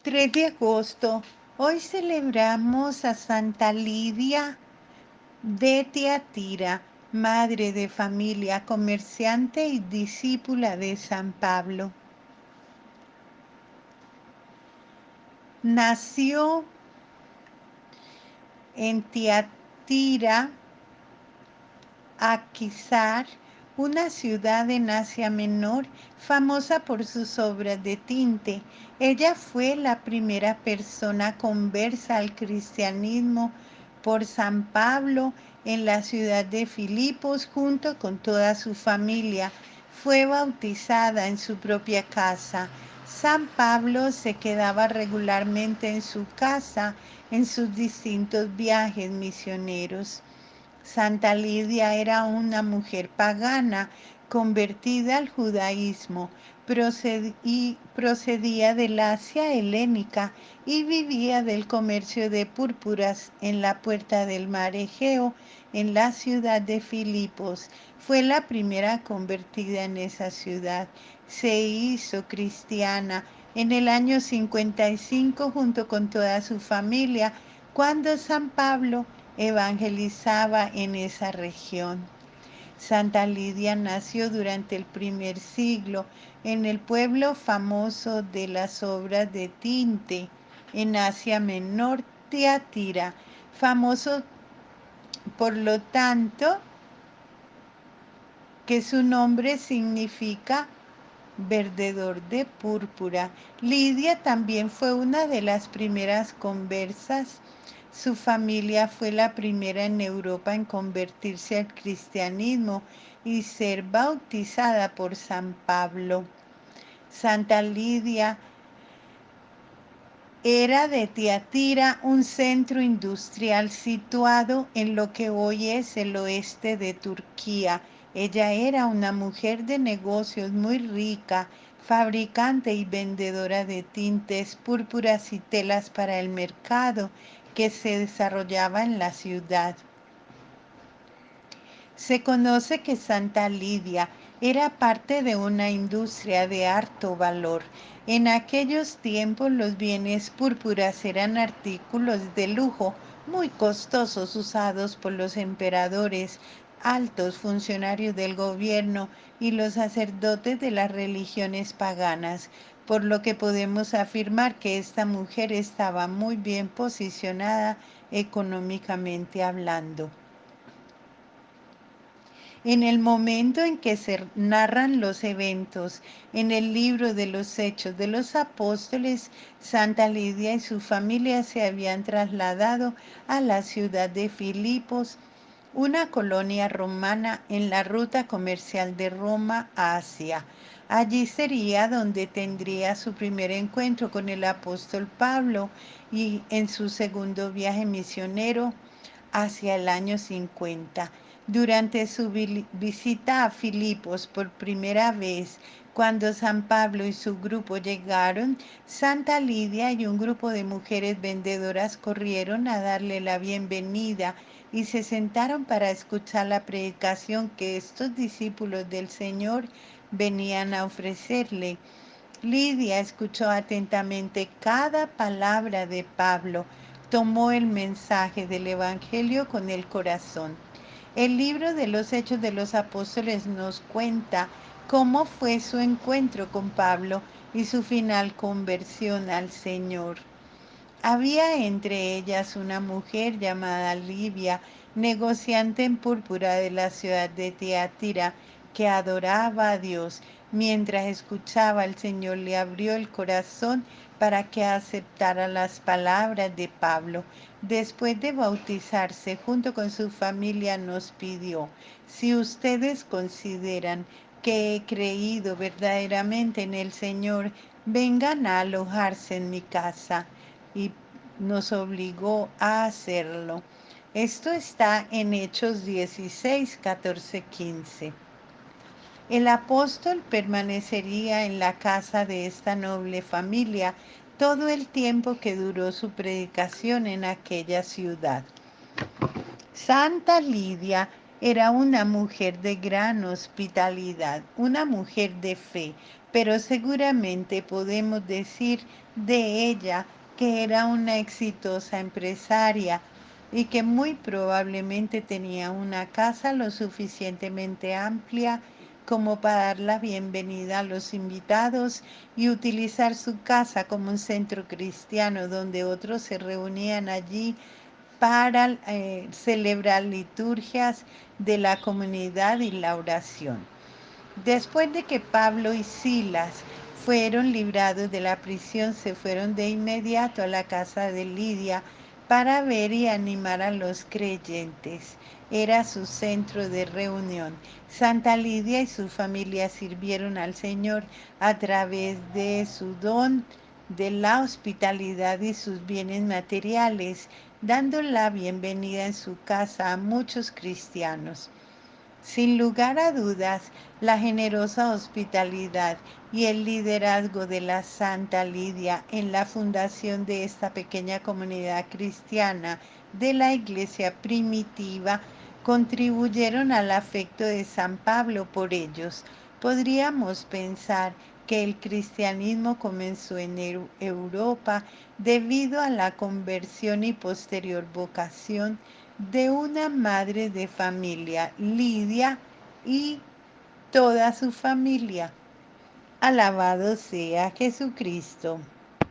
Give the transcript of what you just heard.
3 de agosto. Hoy celebramos a Santa Lidia de Tiatira, madre de familia, comerciante y discípula de San Pablo. Nació en Tiatira, Akhisar, una ciudad en Asia Menor famosa por sus obras de tinte. Ella fue la primera persona conversa al cristianismo por San Pablo en la ciudad de Filipos junto con toda su familia. Fue bautizada en su propia casa. San Pablo se quedaba regularmente en su casa en sus distintos viajes misioneros. Santa Lidia era una mujer pagana convertida al judaísmo, procedía del Asia helénica y vivía del comercio de púrpuras en la puerta del mar Egeo, en la ciudad de Filipos. Fue la primera convertida en esa ciudad. Se hizo cristiana en el año 55 junto con toda su familia, cuando San Pablo evangelizaba en esa región. Santa Lidia nació durante el primer siglo en el pueblo famoso de las obras de tinte en Asia Menor, Tiatira, famoso por lo tanto que su nombre significa vendedor de púrpura. Lidia también fue una de las primeras conversas. Su familia fue la primera en Europa en convertirse al cristianismo y ser bautizada por San Pablo. Santa Lidia era de Tiatira, un centro industrial situado en lo que hoy es el oeste de Turquía. Ella era una mujer de negocios muy rica, fabricante y vendedora de tintes, púrpuras y telas para el mercado que se desarrollaba en la ciudad. Se conoce que Santa Lidia era parte de una industria de harto valor. En aquellos tiempos los bienes púrpuras eran artículos de lujo muy costosos usados por los emperadores, altos funcionarios del gobierno y los sacerdotes de las religiones paganas, por lo que podemos afirmar que esta mujer estaba muy bien posicionada económicamente hablando. En el momento en que se narran los eventos en el libro de los Hechos de los Apóstoles, Santa Lidia y su familia se habían trasladado a la ciudad de Filipos, una colonia romana en la ruta comercial de Roma a Asia. Allí sería donde tendría su primer encuentro con el apóstol Pablo y en su segundo viaje misionero hacia el año 50. Durante su visita a Filipos por primera vez, cuando San Pablo y su grupo llegaron, Santa Lidia y un grupo de mujeres vendedoras corrieron a darle la bienvenida y se sentaron para escuchar la predicación que estos discípulos del Señor venían a ofrecerle. Lidia escuchó atentamente cada palabra de Pablo, tomó el mensaje del Evangelio con el corazón. El libro de los Hechos de los Apóstoles nos cuenta cómo fue su encuentro con Pablo y su final conversión al Señor. Había entre ellas una mujer llamada Livia, negociante en púrpura de la ciudad de Tiatira, que adoraba a Dios. Mientras escuchaba, el Señor le abrió el corazón para que aceptara las palabras de Pablo. Después de bautizarse junto con su familia, nos pidió: si ustedes consideran que he creído verdaderamente en el Señor, vengan a alojarse en mi casa. Y nos obligó a hacerlo. Esto está en Hechos 16, 14, 15. El apóstol permanecería en la casa de esta noble familia todo el tiempo que duró su predicación en aquella ciudad. Santa Lidia era una mujer de gran hospitalidad, una mujer de fe, pero seguramente podemos decir de ella, que era una exitosa empresaria y que muy probablemente tenía una casa lo suficientemente amplia como para dar la bienvenida a los invitados y utilizar su casa como un centro cristiano donde otros se reunían allí para celebrar liturgias de la comunidad y la oración. Después de que Pablo y Silas fueron librados de la prisión, se fueron de inmediato a la casa de Lidia para ver y animar a los creyentes. Era su centro de reunión. Santa Lidia y su familia sirvieron al Señor a través de su don de la hospitalidad y sus bienes materiales, dando la bienvenida en su casa a muchos cristianos. Sin lugar a dudas, la generosa hospitalidad y el liderazgo de la Santa Lidia en la fundación de esta pequeña comunidad cristiana de la iglesia primitiva contribuyeron al afecto de San Pablo por ellos. Podríamos pensar que el cristianismo comenzó en Europa debido a la conversión y posterior vocación de una madre de familia, Lidia, y toda su familia. Alabado sea Jesucristo.